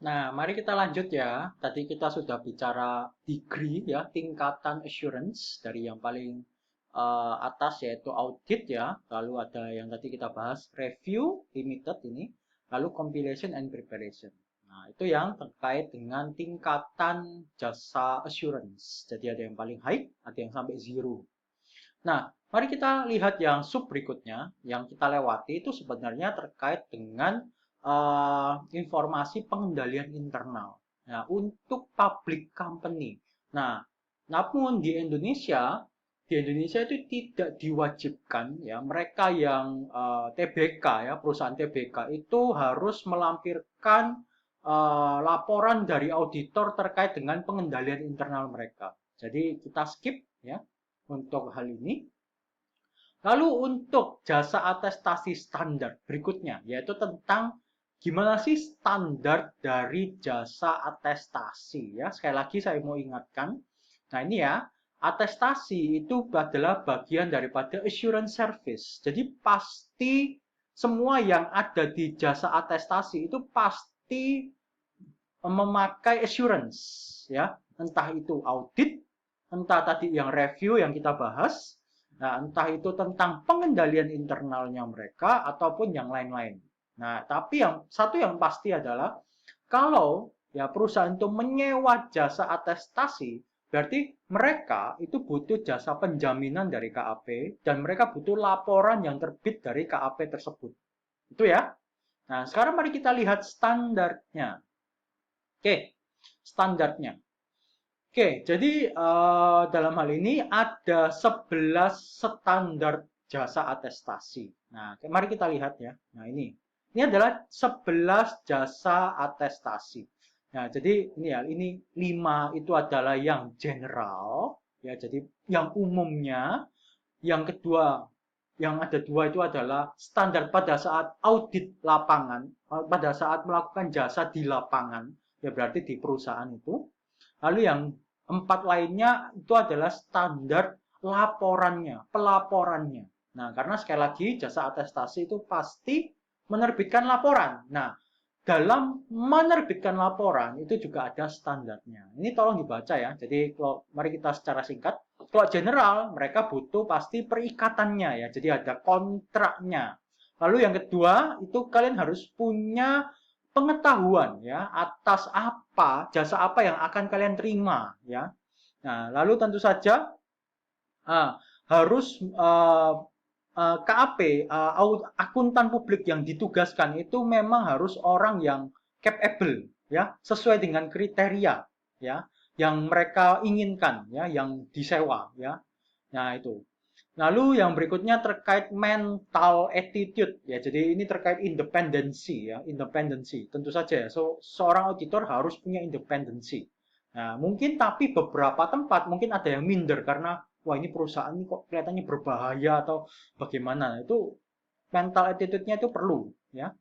Nah, mari kita lanjut ya. Tadi kita sudah bicara degree ya, tingkatan assurance dari yang paling atas yaitu audit ya. Lalu ada yang tadi kita bahas review limited ini, lalu compilation and preparation. Nah, itu yang terkait dengan tingkatan jasa assurance. Jadi ada yang paling high, ada yang sampai zero. Nah, mari kita lihat yang sub berikutnya, yang kita lewati itu sebenarnya terkait dengan informasi pengendalian internal. Nah, untuk public company. Nah, namun di Indonesia itu tidak diwajibkan ya mereka yang TBK ya perusahaan TBK itu harus melampirkan laporan dari auditor terkait dengan pengendalian internal mereka. Jadi kita skip ya untuk hal ini. Lalu untuk jasa atestasi standar berikutnya, yaitu tentang gimana sih standar dari jasa atestasi ya. Sekali lagi saya mau ingatkan, nah ini ya, atestasi itu adalah bagian daripada assurance service. Jadi pasti semua yang ada di jasa atestasi itu pasti memakai assurance ya, entah itu audit, entah tadi yang review yang kita bahas, nah entah itu tentang pengendalian internalnya mereka ataupun yang lain-lain. Nah, tapi yang satu yang pasti adalah kalau ya perusahaan itu menyewa jasa atestasi, berarti mereka itu butuh jasa penjaminan dari KAP dan mereka butuh laporan yang terbit dari KAP tersebut. Itu ya. Nah, sekarang mari kita lihat standarnya. Oke, standarnya. Oke, jadi dalam hal ini ada 11 standar jasa atestasi. Nah, mari kita lihat ya. Nah, ini. Ini adalah 11 jasa atestasi. Nah, jadi ini ya, ini 5 itu adalah yang general, ya, jadi yang umumnya. Yang kedua, yang ada dua itu adalah standar pada saat audit lapangan, pada saat melakukan jasa di lapangan, ya berarti di perusahaan itu. Lalu yang empat lainnya itu adalah standar laporannya, pelaporannya. Nah, karena sekali lagi jasa atestasi itu pasti menerbitkan laporan. Nah, dalam menerbitkan laporan itu juga ada standarnya. Ini tolong dibaca ya. Jadi kalau mari kita secara singkat. Kalau general mereka butuh pasti perikatannya ya. Jadi ada kontraknya. Lalu yang kedua itu kalian harus punya pengetahuan ya atas apa jasa apa yang akan kalian terima ya. Nah, lalu tentu saja harus KAP, akuntan publik yang ditugaskan itu memang harus orang yang capable, ya, sesuai dengan kriteria, ya, yang mereka inginkan, ya, yang disewa, ya. Nah, itu. Lalu yang berikutnya terkait mental attitude, ya. Jadi ini terkait independensi, ya, independensi. Tentu saja, ya, seorang auditor harus punya independensi. Nah, mungkin tapi beberapa tempat mungkin ada yang minder karena wah ini perusahaan ini kok kelihatannya berbahaya atau bagaimana. Itu mental attitude-nya itu perlu ya.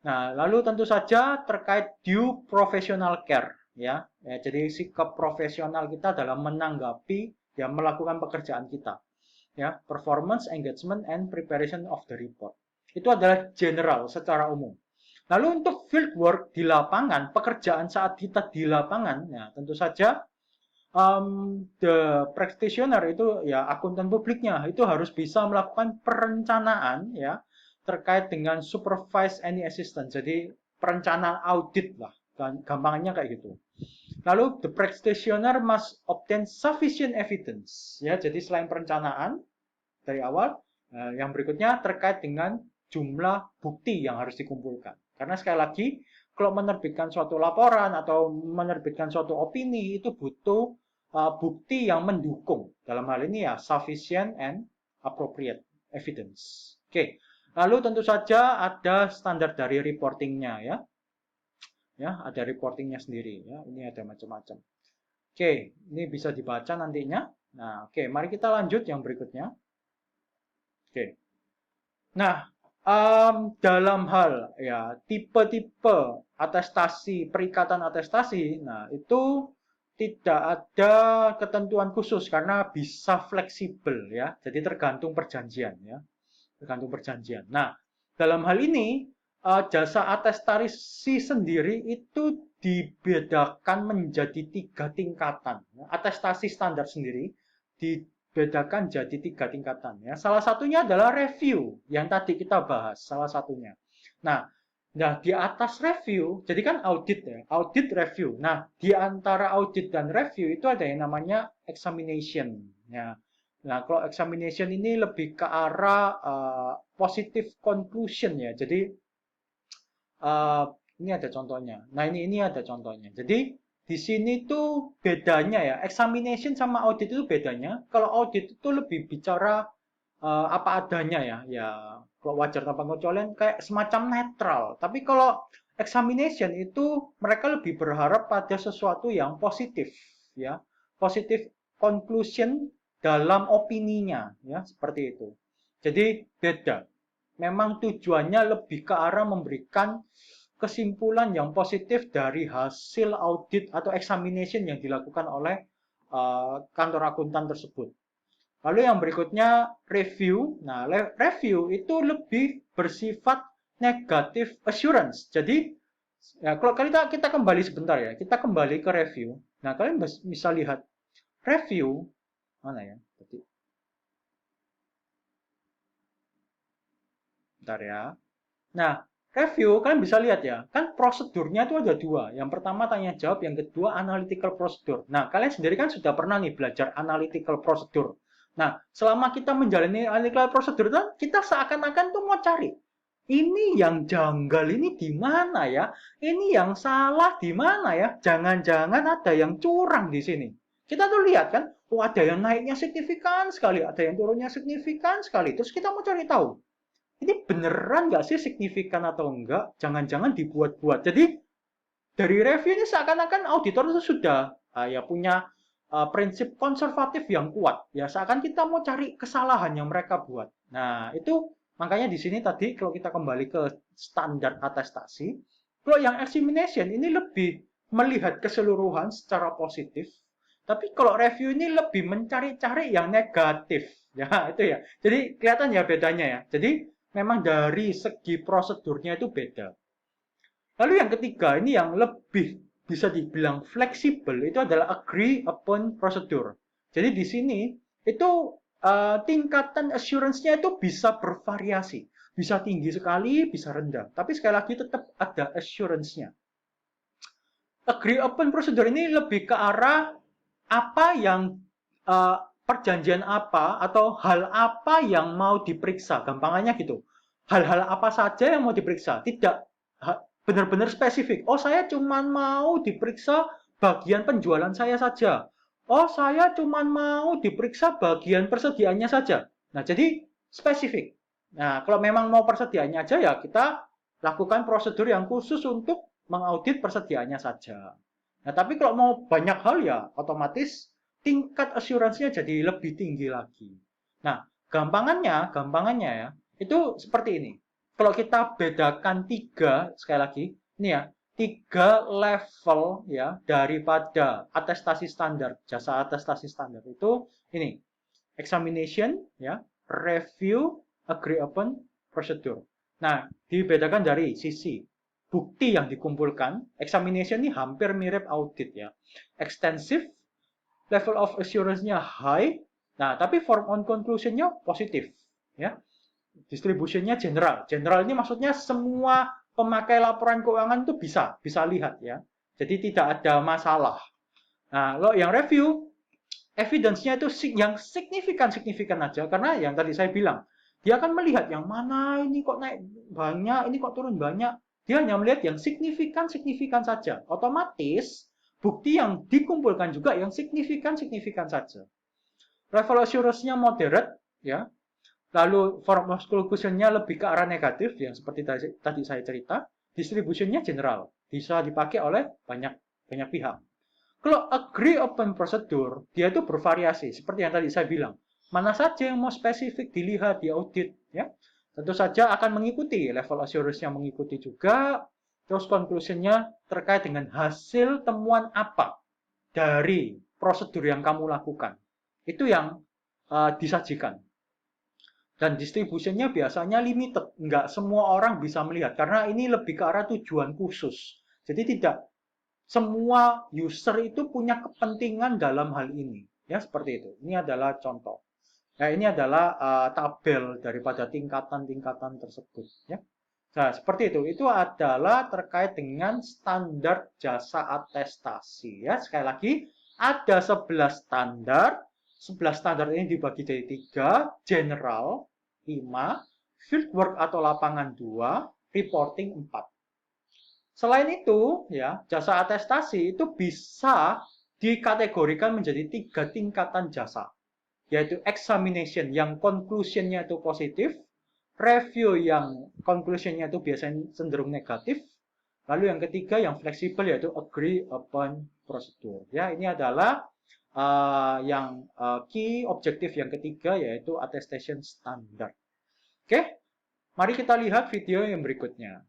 Nah, lalu tentu saja terkait due professional care ya. Jadi sikap profesional kita dalam menanggapi ya melakukan pekerjaan kita ya, performance, engagement and preparation of the report. Itu adalah general secara umum. Lalu untuk field work di lapangan, pekerjaan saat kita di lapangan, ya tentu saja the practitioner itu ya akuntan publiknya itu harus bisa melakukan perencanaan ya terkait dengan supervise any assistant. Jadi perencanaan audit lah, gampangnya kayak gitu. Lalu the practitioner must obtain sufficient evidence ya. Jadi selain perencanaan dari awal, yang berikutnya terkait dengan jumlah bukti yang harus dikumpulkan. Karena sekali lagi, kalau menerbitkan suatu laporan atau menerbitkan suatu opini itu butuh bukti yang mendukung. Dalam hal ini ya sufficient and appropriate evidence. Oke. Lalu tentu saja ada standar dari reportingnya ya. Ya, ada reportingnya sendiri ya. Ini ada macam-macam. Oke, ini bisa dibaca nantinya. Nah, oke, mari kita lanjut yang berikutnya. Oke. Nah, dalam hal ya tipe-tipe atestasi, perikatan atestasi, nah itu tidak ada ketentuan khusus karena bisa fleksibel ya. Jadi tergantung perjanjian ya. Tergantung perjanjian. Nah, dalam hal ini jasa atestasi sendiri itu dibedakan menjadi 3 tingkatan. Atestasi standar sendiri dibedakan jadi 3 tingkatan. Ya. Salah satunya adalah review yang tadi kita bahas. Salah satunya. Nah, di atas review, jadi kan audit ya, audit review. Nah, di antara audit dan review itu ada yang namanya examination. Ya. Nah, kalau examination ini lebih ke arah positive conclusion ya. Jadi uh, ini ada contohnya. Nah, ini ada contohnya. Jadi di sini tuh bedanya ya, examination sama audit itu bedanya. Kalau audit itu lebih bicara apa adanya ya. Ya, kalau wajar tanpa pengecualian kayak semacam netral. Tapi kalau examination itu mereka lebih berharap pada sesuatu yang positif ya. Positif conclusion dalam opininya ya, seperti itu. Jadi beda. Memang tujuannya lebih ke arah memberikan kesimpulan yang positif dari hasil audit atau examination yang dilakukan oleh kantor akuntan tersebut. Lalu yang berikutnya review. Nah, review itu lebih bersifat negative assurance. Jadi, ya kalau kita kembali sebentar ya, kita kembali ke review. Nah, kalian bisa lihat review mana ya? Bentar ya. Nah, review kalian bisa lihat ya, kan prosedurnya itu ada 2. Yang pertama tanya jawab, yang kedua analytical procedure. Nah, kalian sendiri kan sudah pernah nih belajar analytical procedure. Nah, selama kita menjalani analytical procedure, kita seakan-akan tuh mau cari. Ini yang janggal ini di mana ya? Ini yang salah di mana ya? Jangan-jangan ada yang curang di sini. Kita tuh lihat kan, oh ada yang naiknya signifikan sekali, ada yang turunnya signifikan sekali. Terus kita mau cari tahu, ini beneran nggak sih signifikan atau enggak? Jangan-jangan dibuat-buat. Jadi dari review ini seakan-akan auditor itu sudah ya punya prinsip konservatif yang kuat. Ya seakan kita mau cari kesalahan yang mereka buat. Nah itu makanya di sini tadi kalau kita kembali ke standar atestasi, kalau yang examination ini lebih melihat keseluruhan secara positif. Tapi kalau review ini lebih mencari-cari yang negatif. Ya, itu ya. Jadi kelihatan ya bedanya ya. Jadi memang dari segi prosedurnya itu beda. Lalu yang ketiga, ini yang lebih bisa dibilang fleksibel, itu adalah agree upon procedure. Jadi di sini itu tingkatan assurance-nya itu bisa bervariasi. Bisa tinggi sekali, bisa rendah. Tapi sekali lagi tetap ada assurance-nya. Agree upon procedure ini lebih ke arah apa yang perjanjian apa atau hal apa yang mau diperiksa. Gampangannya gitu. Hal-hal apa saja yang mau diperiksa. Tidak benar-benar spesifik. Oh, saya cuma mau diperiksa bagian penjualan saya saja. Oh, saya cuma mau diperiksa bagian persediaannya saja. Nah, jadi spesifik. Nah, kalau memang mau persediaannya aja ya kita lakukan prosedur yang khusus untuk mengaudit persediaannya saja. Nah, tapi kalau mau banyak hal ya otomatis tingkat assurance-nya jadi lebih tinggi lagi. Nah, gampangannya ya, itu seperti ini. Kalau kita bedakan 3, sekali lagi, ini ya, 3 level ya daripada atestasi standar, jasa atestasi standar itu ini, examination ya, review, agree upon, procedure. Nah, dibedakan dari sisi bukti yang dikumpulkan. Examination ini hampir mirip audit ya. Extensive, level of assurance-nya high. Nah, tapi form on conclusion-nya positif ya. Distribution-nya general. General ini maksudnya semua pemakai laporan keuangan itu bisa lihat ya. Jadi tidak ada masalah. Nah, lo yang review evidence-nya itu yang signifikan aja karena yang tadi saya bilang dia akan melihat yang mana ini kok naik banyak, ini kok turun banyak. Dia hanya melihat yang signifikan saja. Otomatis bukti yang dikumpulkan juga yang signifikan saja. Level assurance-nya moderate ya. Lalu form of conclusion-nya lebih ke arah negatif yang seperti tadi saya cerita. Distribution-nya general, bisa dipakai oleh banyak pihak. Kalau agree upon procedure, dia itu bervariasi. Seperti yang tadi saya bilang. Mana saja yang mau spesifik dilihat di audit. Ya. Tentu saja akan mengikuti. Level assurance-nya mengikuti juga. Terus conclusion-nya terkait dengan hasil temuan apa dari prosedur yang kamu lakukan. Itu yang disajikan. Dan distributionnya biasanya limited, nggak semua orang bisa melihat karena ini lebih ke arah tujuan khusus. Jadi tidak semua user itu punya kepentingan dalam hal ini, ya seperti itu. Ini adalah contoh. Nah, ini adalah tabel daripada tingkatan-tingkatan tersebut, ya. Nah, seperti itu. Itu adalah terkait dengan standar jasa atestasi, ya. Sekali lagi, ada 11 standar. 11 standar ini dibagi jadi 3, general 5, fieldwork atau lapangan 2, reporting 4. Selain itu, ya, jasa atestasi itu bisa dikategorikan menjadi 3 tingkatan jasa, yaitu examination yang conclusionnya itu positif, review yang conclusionnya itu biasanya cenderung negatif, lalu yang ketiga yang fleksibel yaitu agree upon procedure. Ya, ini adalah yang key objektif yang ketiga yaitu attestation standard. Oke, mari kita lihat video yang berikutnya.